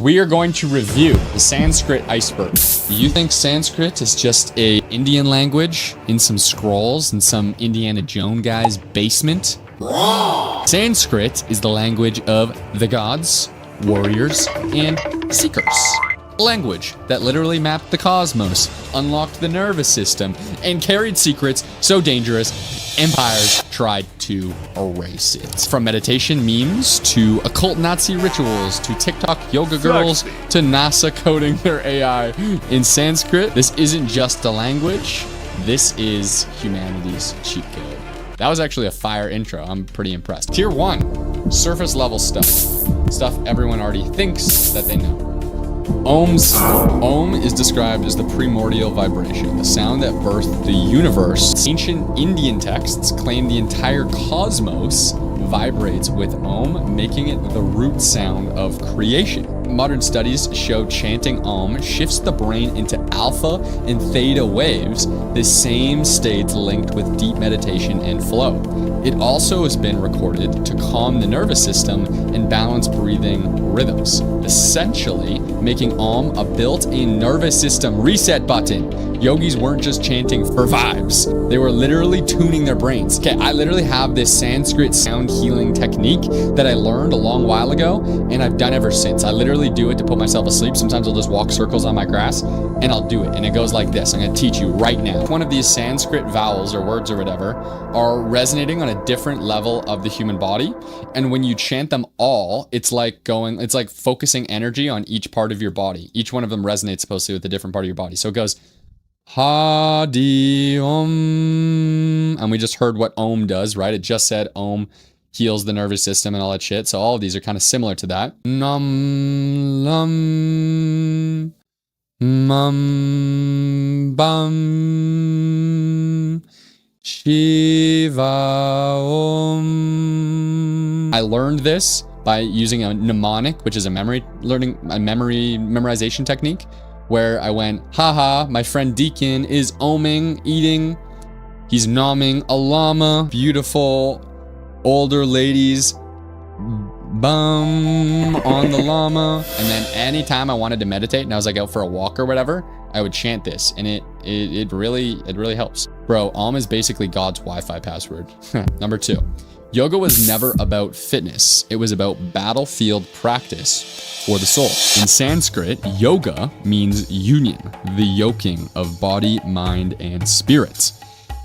we are going to review the Sanskrit iceberg. You think Sanskrit is just a Indian language in some scrolls in some Indiana Jones guy's basement? Wrong. Sanskrit is the language of the gods, warriors, and seekers. A language that literally mapped the cosmos, unlocked the nervous system, and carried secrets so dangerous, empires tried to erase it. From meditation memes to occult Nazi rituals to TikTok yoga girls to NASA coding their AI in Sanskrit, this isn't just a language, this is humanity's cheat code. That was actually a fire intro. I'm pretty impressed. Tier 1, surface level stuff. Stuff everyone already thinks that they know. Om is described as the primordial vibration, the sound that birthed the universe. Ancient Indian texts claim the entire cosmos vibrates with Om, making it the root sound of creation. Modern studies show chanting Om shifts the brain into alpha and theta waves, the same states linked with deep meditation and flow. It also has been recorded to calm the nervous system and balance breathing rhythms, essentially making Om a built-in nervous system reset button. Yogis weren't just chanting for vibes. They were literally tuning their brains. Okay, I literally have this Sanskrit sound healing technique that I learned a long while ago, and I've done ever since. I literally do it to put myself asleep. Sometimes I'll just walk circles on my grass, and I'll do it, and it goes like this. I'm gonna teach you right now. One of these Sanskrit vowels or words or whatever are resonating on a different level of the human body, and when you chant them all, it's like focusing energy on each part of your body. Each one of them resonates supposedly with a different part of your body. So it goes Hadi Om, and we just heard what Om does, right? It just said Om heals the nervous system and all that shit. So all of these are kind of similar to that. Nam Lam Mam Bam Shiva Om. I learned this by using a mnemonic, which is a memory memorization technique, where I went, haha, my friend Deacon is oming, eating, he's nomming a llama, beautiful older ladies, bum on the llama. And then anytime I wanted to meditate and I was like out for a walk or whatever, I would chant this, and it really helps. Bro, Om is basically God's Wi-Fi password. Number 2. Yoga was never about fitness. It was about battlefield practice for the soul. In Sanskrit, yoga means union, the yoking of body, mind, and spirit.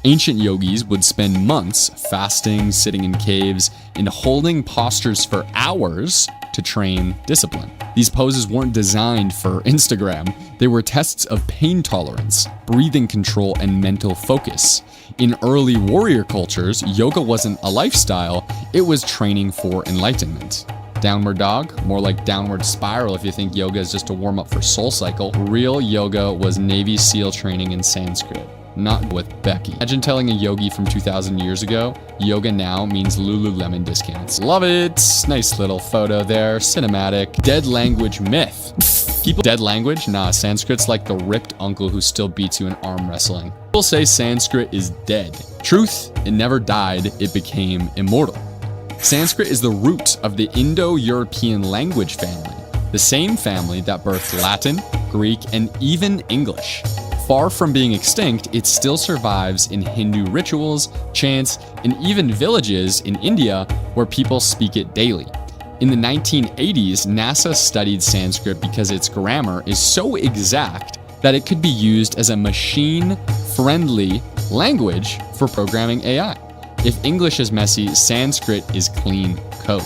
Ancient yogis would spend months fasting, sitting in caves, and holding postures for hours to train discipline. These poses weren't designed for Instagram. They were tests of pain tolerance, breathing control, and mental focus. In early warrior cultures, yoga wasn't a lifestyle, it was training for enlightenment. Downward dog, more like downward spiral if you think yoga is just a warm-up for Soul Cycle. Real yoga was Navy SEAL training in Sanskrit, not with Becky. Imagine telling a yogi from 2,000 years ago, yoga now means Lululemon discounts. Love it! Nice little photo there, cinematic. Dead language myth. Dead language? Nah, Sanskrit's like the ripped uncle who still beats you in arm wrestling. People say Sanskrit is dead. Truth, it never died, it became immortal. Sanskrit is the root of the Indo-European language family, the same family that birthed Latin, Greek, and even English. Far from being extinct, it still survives in Hindu rituals, chants, and even villages in India where people speak it daily. In the 1980s, NASA studied Sanskrit because its grammar is so exact that it could be used as a machine-friendly language for programming AI. If English is messy, Sanskrit is clean code.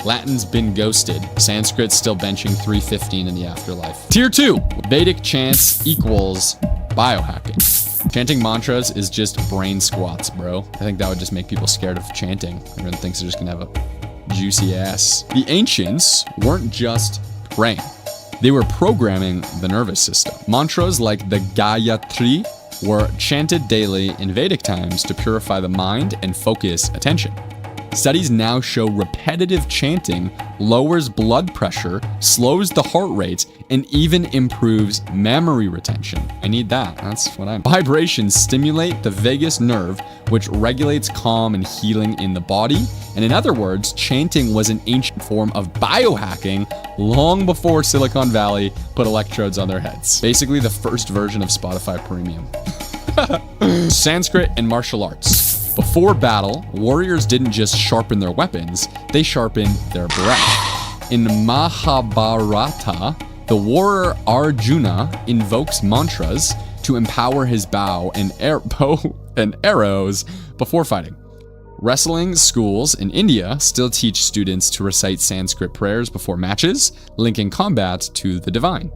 Latin's been ghosted. Sanskrit's still benching 315 in the afterlife. Tier 2, Vedic chants equals biohacking. Chanting mantras is just brain squats, bro. I think that would just make people scared of chanting. Everyone thinks they're just gonna have a juicy ass. The ancients weren't just praying. They were programming the nervous system. Mantras like the Gayatri were chanted daily in Vedic times to purify the mind and focus attention. Studies now show repetitive chanting lowers blood pressure, slows the heart rate, and even improves memory retention. I need that. That's what I'm. Vibrations stimulate the vagus nerve, which regulates calm and healing in the body. And in other words, chanting was an ancient form of biohacking long before Silicon Valley put electrodes on their heads. Basically the first version of Spotify Premium. Sanskrit and martial arts. Before battle, warriors didn't just sharpen their weapons, they sharpened their breath. In Mahabharata, the warrior Arjuna invokes mantras to empower his bow and arrows before fighting. Wrestling schools in India still teach students to recite Sanskrit prayers before matches, linking combat to the divine.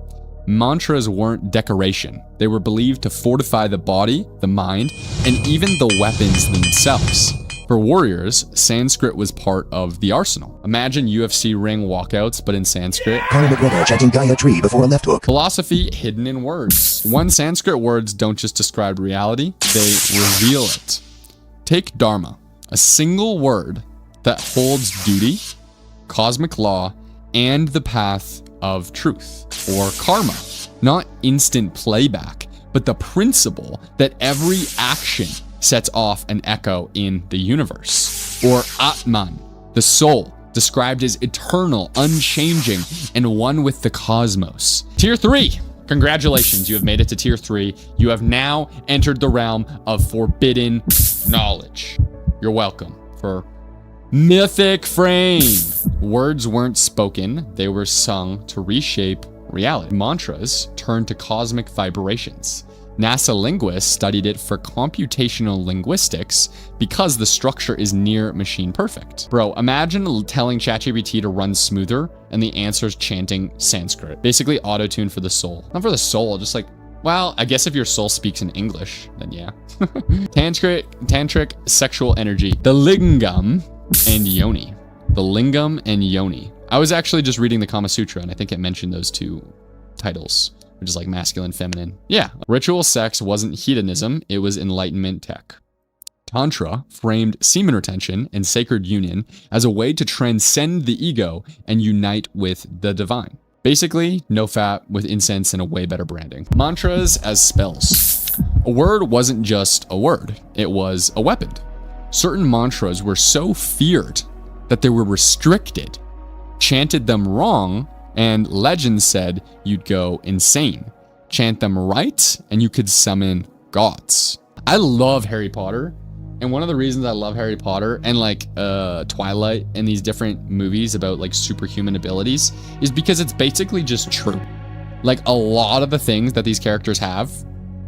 Mantras weren't decoration. They were believed to fortify the body, the mind, and even the weapons themselves. For warriors, Sanskrit was part of the arsenal. Imagine UFC ring walkouts, but in Sanskrit. Conor McGregor chanting Gayatri before a left hook. Philosophy hidden in words. One, Sanskrit words don't just describe reality, they reveal it. Take Dharma, a single word that holds duty, cosmic law, and the path of truth, or karma. Not instant playback, but the principle that every action sets off an echo in the universe. Or Atman, the soul, described as eternal, unchanging, and one with the cosmos. Tier 3. Congratulations, you have made it to Tier 3. You have now entered the realm of forbidden knowledge. You're welcome for Mythic Frame. Words weren't spoken, they were sung to reshape reality. Mantras turned to cosmic vibrations. NASA linguists studied it for computational linguistics because the structure is near machine perfect. Bro, imagine telling ChatGPT to run smoother and the answer's chanting Sanskrit. Basically auto-tune for the soul. Not for the soul, just like, well, I guess if your soul speaks in English, then yeah. Tantric sexual energy. The lingam and yoni. The lingam and yoni. I was actually just reading the Kama Sutra and I think it mentioned those two titles, which is like masculine, feminine. Yeah. Ritual sex wasn't hedonism, it was enlightenment tech. Tantra framed semen retention and sacred union as a way to transcend the ego and unite with the divine. Basically, no fat with incense and a way better branding. Mantras as spells. A word wasn't just a word, it was a weapon. Certain mantras were so feared that they were restricted. Chanted them wrong, and legends said you'd go insane. Chant them right, and you could summon gods. I love Harry Potter, and one of the reasons I love Harry Potter and like Twilight and these different movies about like superhuman abilities is because it's basically just true. Like a lot of the things that these characters have,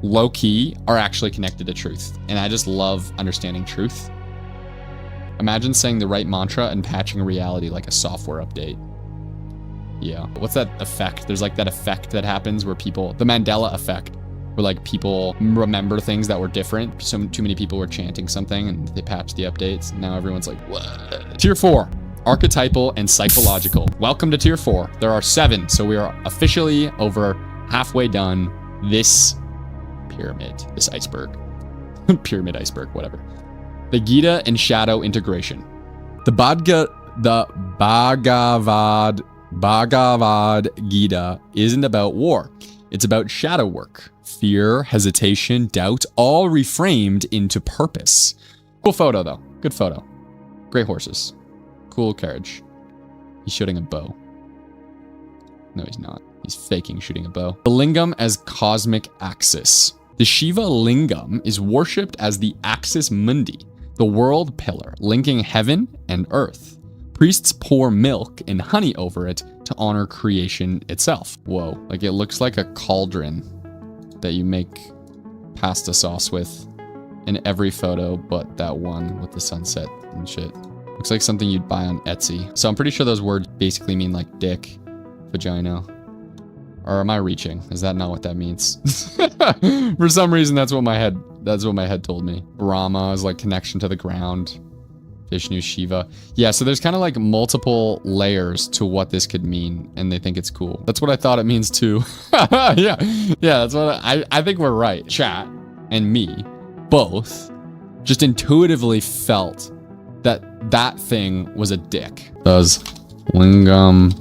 low key, are actually connected to truth, and I just love understanding truth. Imagine saying the right mantra and patching reality like a software update. Yeah. What's that effect? There's like that effect that happens where people, the Mandela effect, where like people remember things that were different. So too many people were chanting something and they patched the updates. Now everyone's like, what? Tier 4, archetypal and psychological. Welcome to Tier 4. There are 7, so we are officially over halfway done this pyramid, this iceberg. Pyramid iceberg, whatever. The Gita and shadow integration. The Bhagavad Gita isn't about war. It's about shadow work. Fear, hesitation, doubt, all reframed into purpose. Cool photo though. Good photo. Great horses. Cool carriage. He's shooting a bow. No, he's not. He's faking shooting a bow. The lingam as cosmic axis. The Shiva lingam is worshipped as the axis mundi, the world pillar, linking heaven and earth. Priests pour milk and honey over it to honor creation itself. Whoa, like it looks like a cauldron that you make pasta sauce with in every photo, but that one with the sunset and shit. Looks like something you'd buy on Etsy. So I'm pretty sure those words basically mean like dick, vagina. Or am I reaching? Is that not what that means? For some reason, that's what my head told me. Brahma is like connection to the ground. Vishnu, Shiva. Yeah, so there's kind of like multiple layers to what this could mean, and they think it's cool. That's what I thought it means too. yeah, that's what I think we're right. Chat and me both just intuitively felt that thing was a dick. Does lingam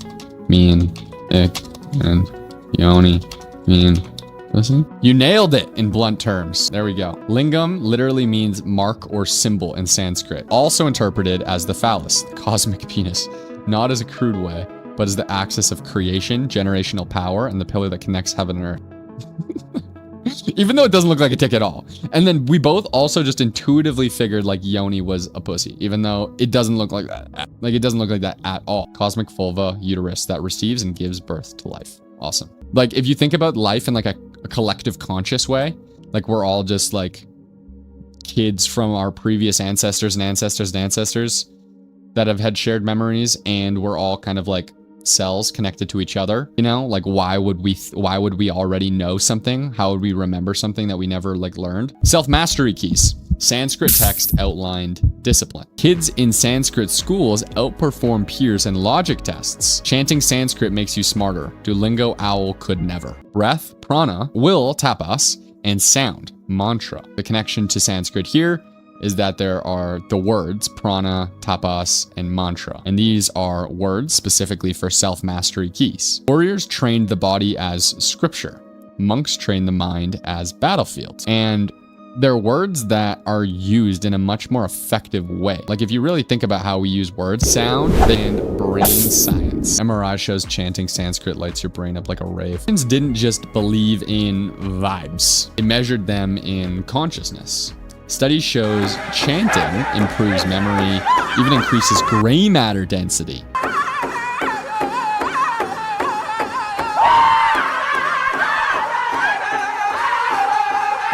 mean dick and yoni mean pussy? You nailed it in blunt terms. There we go. Lingam literally means mark or symbol in Sanskrit. Also interpreted as the phallus, the cosmic penis. Not as a crude way, but as the axis of creation, generational power, and the pillar that connects heaven and earth. Even though it doesn't look like a dick at all. And then we both also just intuitively figured like yoni was a pussy, even though it doesn't look like that. Like it doesn't look like that at all. Cosmic vulva, uterus that receives and gives birth to life. Awesome. Like if you think about life in like a collective conscious way, like we're all just like kids from our previous ancestors and ancestors and ancestors that have had shared memories, and we're all kind of like cells connected to each other, you know? Like why would we already know something? How would we remember something that we never like learned? Self-mastery keys. Sanskrit text outlined discipline. Kids in Sanskrit schools outperform peers in logic tests. Chanting Sanskrit makes you smarter. Duolingo owl could never. Breath, prana, will, tapas, and sound, mantra. The connection to Sanskrit here is that there are the words prana, tapas, and mantra. And these are words specifically for self-mastery keys. Warriors trained the body as scripture. Monks train the mind as battlefield. And they're words that are used in a much more effective way. Like if you really think about how we use words, sound and brain science. MRI shows chanting Sanskrit lights your brain up like a rave. Humans didn't just believe in vibes. They measured them in consciousness. Study shows chanting improves memory, even increases gray matter density.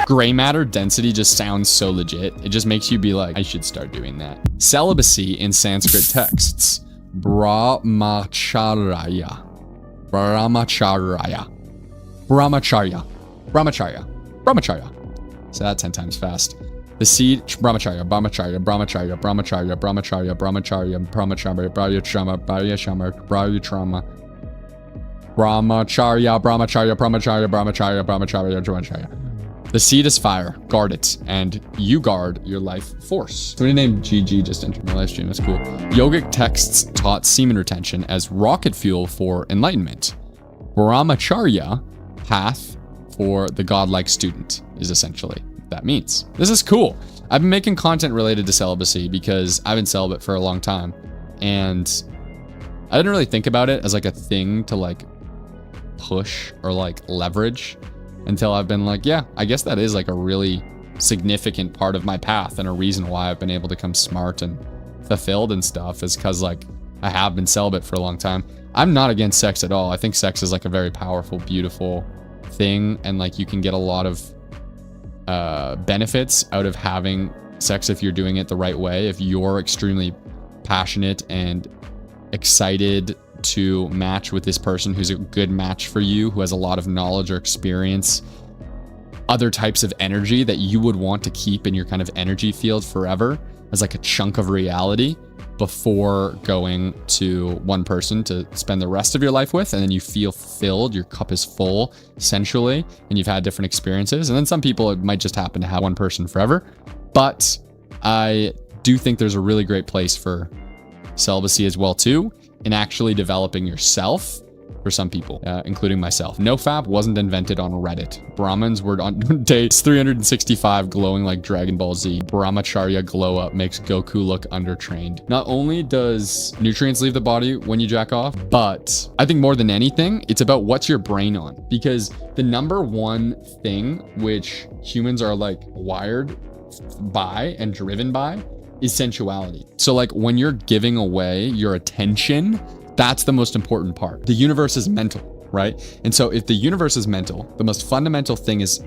Gray matter density just sounds so legit. It just makes you be like, I should start doing that. Celibacy in Sanskrit texts. Brahmacharya. Brahmacharya. Brahmacharya. Brahmacharya. Brahmacharya. Say that 10 times fast. The seed, brahmacharya, brahmacharya, brahmacharya, brahmacharya, brahmacharya, brahmacharya, brahmacharya, brahmacharya, brahmacharya, brahmacharya, brahmacharya, brahmacharya, brahmacharya, brahmacharya, brahmacharya, brahmacharya. The seed is fire, guard it, and you guard your life force. Somebody named GG just entered my live stream, that's cool. Yogic texts taught semen retention as rocket fuel for enlightenment. Brahmacharya, path for the godlike student, is essentially what that means. This is cool. I've been making content related to celibacy because I've been celibate for a long time, and I didn't really think about it as like a thing to like push or like leverage until I've been like, yeah, I guess that is like a really significant part of my path, and a reason why I've been able to become smart and fulfilled and stuff is because like I have been celibate for a long time. I'm not against sex at all. I think sex is like a very powerful, beautiful thing, and like you can get a lot of benefits out of having sex if you're doing it the right way. If you're extremely passionate and excited to match with this person who's a good match for you, who has a lot of knowledge or experience, other types of energy that you would want to keep in your kind of energy field forever as like a chunk of reality before going to one person to spend the rest of your life with, and then you feel filled, your cup is full sensually, and you've had different experiences. And then some people, it might just happen to have one person forever. But I do think there's a really great place for celibacy as well too, in actually developing yourself for some people, including myself. NoFap wasn't invented on Reddit. Brahmins were on day 365 glowing like Dragon Ball Z. Brahmacharya glow up makes Goku look undertrained. Not only does nutrients leave the body when you jack off, but I think more than anything, it's about what's your brain on. Because the number one thing which humans are like wired by and driven by is sensuality. So like when you're giving away your attention, that's the most important part. The universe is mental, right? And so if the universe is mental, the most fundamental thing is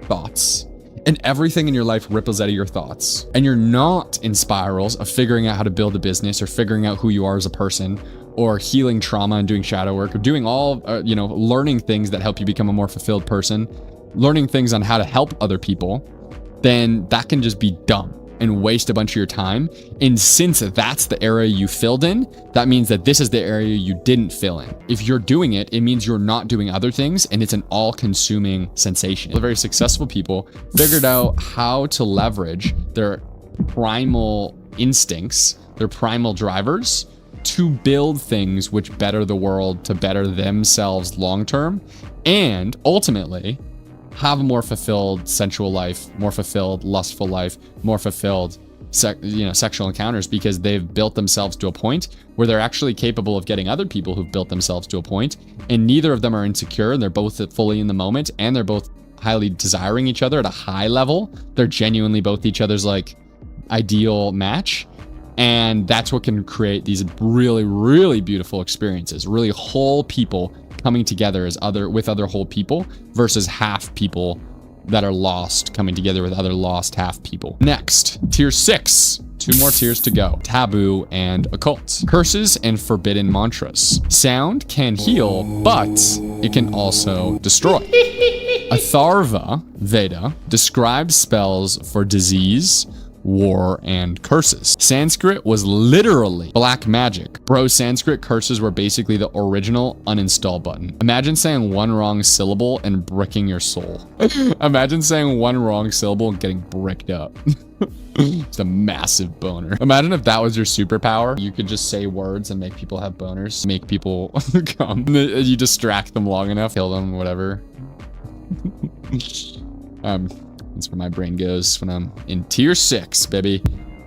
thoughts. And everything in your life ripples out of your thoughts. And you're not in spirals of figuring out how to build a business, or figuring out who you are as a person, or healing trauma and doing shadow work, or doing all, learning things that help you become a more fulfilled person, learning things on how to help other people, then that can just be dumb and waste a bunch of your time. And since that's the area you filled in, that means that this is the area you didn't fill in. If you're doing it, it means you're not doing other things, and it's an all-consuming sensation. The very successful people figured out how to leverage their primal instincts, their primal drivers to build things which better the world, to better themselves long term, and ultimately have a more fulfilled sensual life, more fulfilled lustful life, more fulfilled sexual encounters, because they've built themselves to a point where they're actually capable of getting other people who've built themselves to a point, and neither of them are insecure, and they're both fully in the moment, and they're both highly desiring each other at a high level. They're genuinely both each other's like ideal match. And that's what can create these really, really beautiful experiences, really whole people coming together as with other whole people versus half people that are lost coming together with other lost half people. Next, tier 6. 2 more tiers to go. Taboo and occult. Curses and forbidden mantras. Sound can heal, but it can also destroy. Atharva Veda describes spells for disease, war, and curses. Sanskrit was literally black magic. Bro, Sanskrit curses were basically the original uninstall button. Imagine saying one wrong syllable and bricking your soul. Imagine saying one wrong syllable and getting bricked up. It's a massive boner. Imagine if that was your superpower. You could just say words and make people have boners. Make people come. You distract them long enough, kill them, whatever. That's where my brain goes when I'm in tier 6, baby.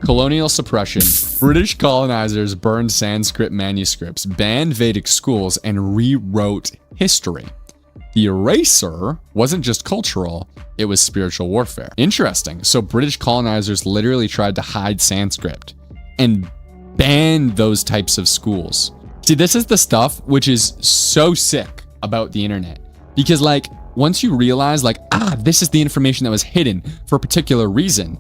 Colonial suppression. British colonizers burned Sanskrit manuscripts, banned Vedic schools, and rewrote history. The eraser wasn't just cultural, it was spiritual warfare. Interesting. So British colonizers literally tried to hide Sanskrit and banned those types of schools. See, this is the stuff which is so sick about the internet. Because like, once you realize like, this is the information that was hidden for a particular reason,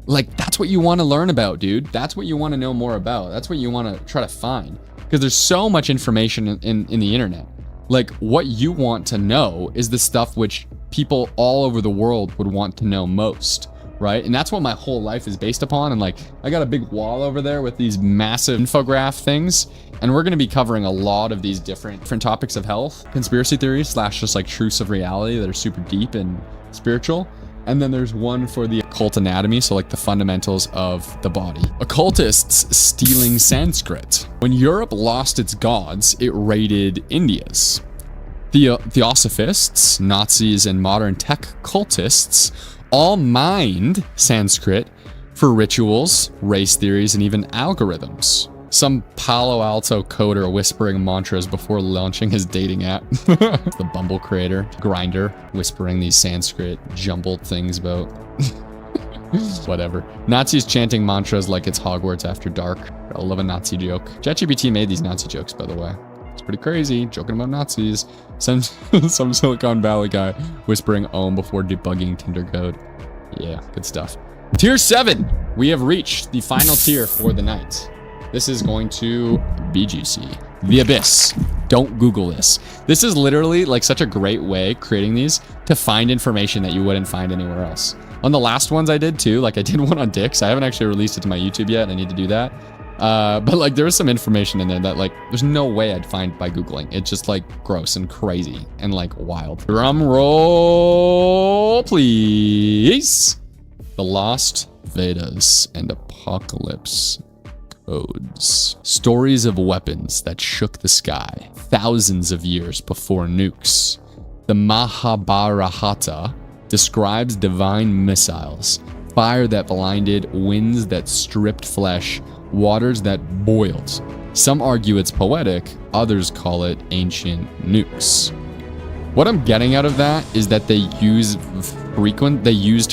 like that's what you want to learn about, dude. That's what you want to know more about. That's what you want to try to find. Because there's so much information in the internet. Like what you want to know is the stuff which people all over the world would want to know most, right? And that's what my whole life is based upon. And like, I got a big wall over there with these massive infograph things. And we're going to be covering a lot of these different topics of health, conspiracy theories / just like truths of reality that are super deep and spiritual. And then there's one for the occult anatomy, so like the fundamentals of the body. Occultists stealing Sanskrit. When Europe lost its gods, it raided India's. Theosophists, Nazis, and modern tech cultists all mined Sanskrit for rituals, race theories, and even algorithms. Some Palo Alto coder whispering mantras before launching his dating app. The Bumble creator, Grindr, whispering these Sanskrit jumbled things about whatever. Nazis chanting mantras like it's Hogwarts after dark. I love a Nazi joke. ChatGPT made these Nazi jokes, by the way. It's pretty crazy, joking about Nazis. Some Silicon Valley guy whispering Om before debugging Tinder code. Yeah, good stuff. Tier 7. We have reached the final tier for the night. This is going to BGC. The Abyss. Don't Google this. This is literally like such a great way, creating these, to find information that you wouldn't find anywhere else. On the last ones I did too, like I did one on dicks. I haven't actually released it to my YouTube yet. I need to do that. But like there was some information in there that like there's no way I'd find by Googling. It's just like gross and crazy and like wild. Drum roll, please. The Lost Vedas and Apocalypse Codes. Stories of weapons that shook the sky thousands of years before nukes. The Mahabharata describes divine missiles, fire that blinded, winds that stripped flesh, waters that boiled. Some argue it's poetic, others call it ancient nukes. What I'm getting out of that is that they used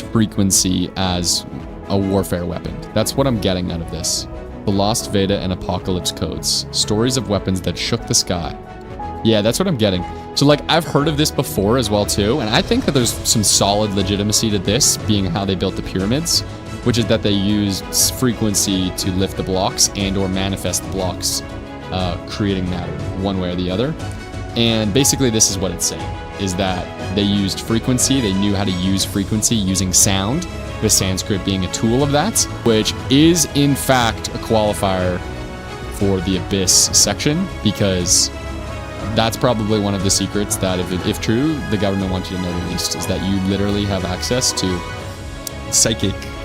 frequency as a warfare weapon. That's what I'm getting out of this. The Lost Veda and Apocalypse Codes. Stories of weapons that shook the sky. Yeah, that's what I'm getting. So like I've heard of this before as well too, and I think that there's some solid legitimacy to this, being how they built the pyramids, which is that they used frequency to lift the blocks and or manifest the blocks, creating matter one way or the other. And basically this is what it's saying, is that they used frequency, they knew how to use frequency using sound, with Sanskrit being a tool of that, which is in fact a qualifier for the Abyss section, because that's probably one of the secrets that if true, the government wants you to know the least, is that you literally have access to psychic /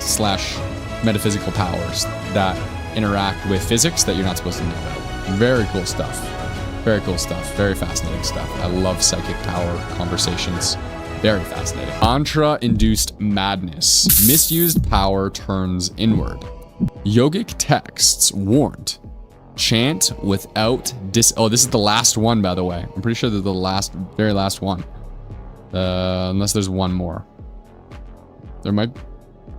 metaphysical powers that interact with physics that you're not supposed to know about. Very cool stuff. Very cool stuff. Very fascinating stuff. I love psychic power conversations. Very fascinating. Mantra-induced madness. Misused power turns inward. Yogic texts warned. Chant without Oh, this is the last one, by the way. I'm pretty sure they're the very last one. Unless there's one more. There might...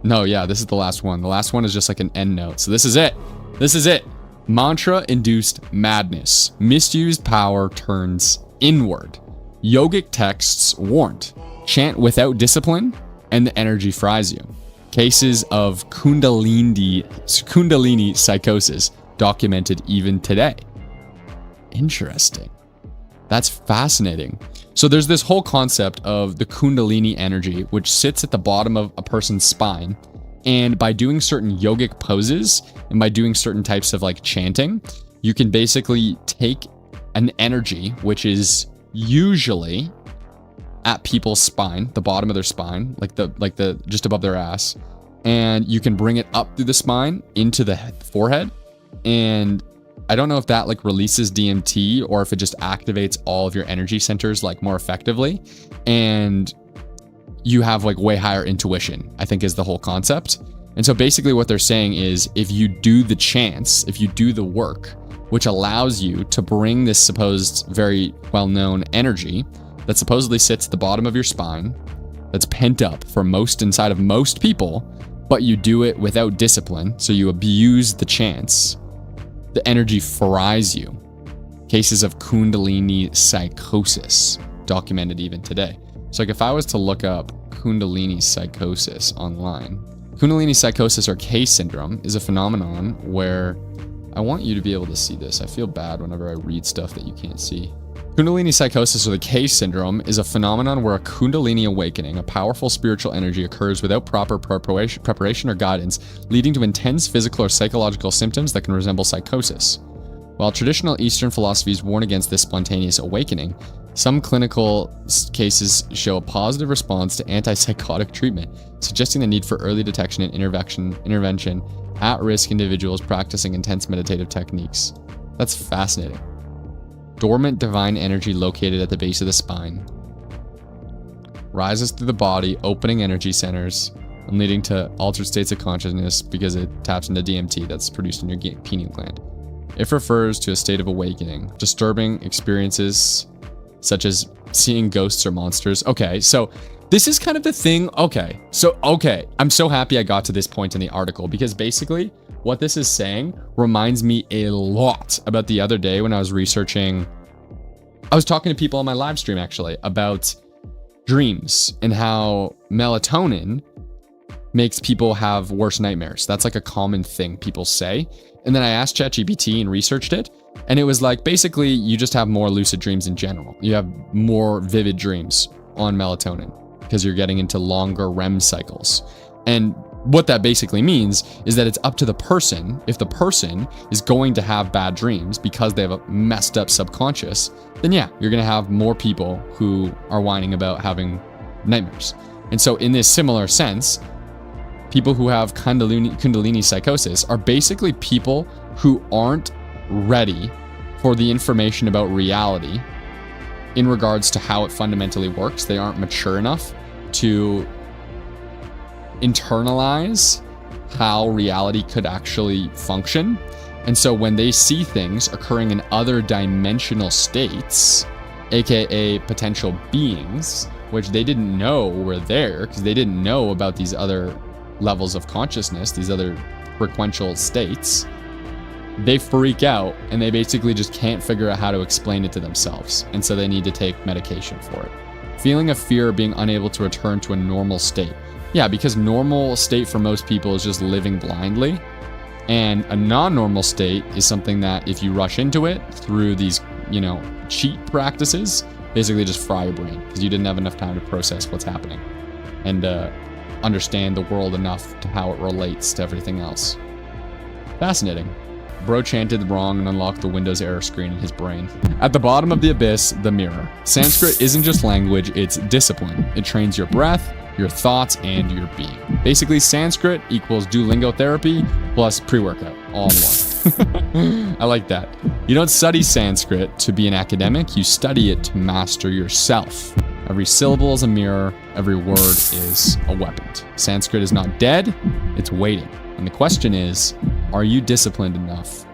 No, yeah, this is the last one. The last one is just like an end note. So this is it. This is it. Mantra-induced madness. Misused power turns inward. Yogic texts warned. Chant without discipline, and the energy fries you. Cases of Kundalini psychosis documented even today. Interesting. That's fascinating. So there's this whole concept of the Kundalini energy, which sits at the bottom of a person's spine. And by doing certain yogic poses and by doing certain types of like chanting, you can basically take an energy, which is usually at people's spine, the bottom of their spine, like the just above their ass, and you can bring it up through the spine into the forehead. And I don't know if that like releases DMT or if it just activates all of your energy centers like more effectively, and you have like way higher intuition, I think is the whole concept. And so basically what they're saying is if you do the chants, if you do the work, which allows you to bring this supposed very well-known energy that supposedly sits at the bottom of your spine, that's pent up for inside of most people, but you do it without discipline, so you abuse the chants, the energy fries you. Cases of Kundalini psychosis documented even today. So like if I was to look up Kundalini psychosis online, Kundalini psychosis or K syndrome is a phenomenon where I want you to be able to see this. I feel bad whenever I read stuff that you can't see. Kundalini psychosis or the K syndrome is a phenomenon where a Kundalini awakening, a powerful spiritual energy, occurs without proper preparation or guidance, leading to intense physical or psychological symptoms that can resemble psychosis. While traditional Eastern philosophies warn against this spontaneous awakening, some clinical cases show a positive response to antipsychotic treatment, suggesting the need for early detection and intervention at-risk individuals practicing intense meditative techniques. That's fascinating. Dormant divine energy located at the base of the spine rises through the body, opening energy centers and leading to altered states of consciousness because it taps into DMT that's produced in your pineal gland. It refers to a state of awakening, disturbing experiences such as seeing ghosts or monsters. Okay, so this is kind of the thing. Okay, I'm so happy I got to this point in the article because basically what this is saying reminds me a lot about the other day when I was researching. I was talking to people on my live stream actually about dreams and how melatonin makes people have worse nightmares. That's like a common thing people say. And then I asked ChatGPT and researched it. And it was like, basically you just have more lucid dreams in general. You have more vivid dreams on melatonin because you're getting into longer REM cycles. And what that basically means is that it's up to the person. If the person is going to have bad dreams because they have a messed up subconscious, then yeah, you're going to have more people who are whining about having nightmares. And so in this similar sense, people who have Kundalini psychosis are basically people who aren't ready for the information about reality in regards to how it fundamentally works. They aren't mature enough to internalize how reality could actually function. And so when they see things occurring in other dimensional states, aka potential beings, which they didn't know were there because they didn't know about these other levels of consciousness, these other frequential states, they freak out and they basically just can't figure out how to explain it to themselves. And so they need to take medication for it. Feeling of fear of being unable to return to a normal state. Yeah, because normal state for most people is just living blindly. And a non-normal state is something that if you rush into it through these, cheat practices, basically just fry your brain because you didn't have enough time to process what's happening and understand the world enough to how it relates to everything else. Fascinating. Bro chanted wrong and unlocked the Windows error screen in his brain. At the bottom of the abyss, the mirror. Sanskrit isn't just language, it's discipline. It trains your breath, your thoughts, and your being. Basically, Sanskrit equals Duolingo therapy plus pre-workout, all in one. I like that. You don't study Sanskrit to be an academic, you study it to master yourself. Every syllable is a mirror, every word is a weapon. Sanskrit is not dead, it's waiting. And the question is, are you disciplined enough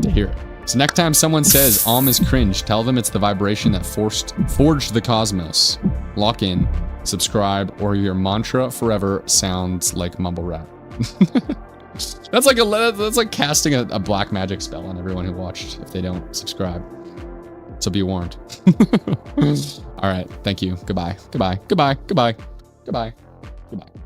to hear it? So next time someone says Om is cringe, tell them it's the vibration that forged the cosmos. Lock in, subscribe, or your mantra forever sounds like mumble rap. That's like casting a black magic spell on everyone who watched if they don't subscribe. So be warned. All right, thank you. Goodbye. Goodbye. Goodbye. Goodbye. Goodbye. Goodbye.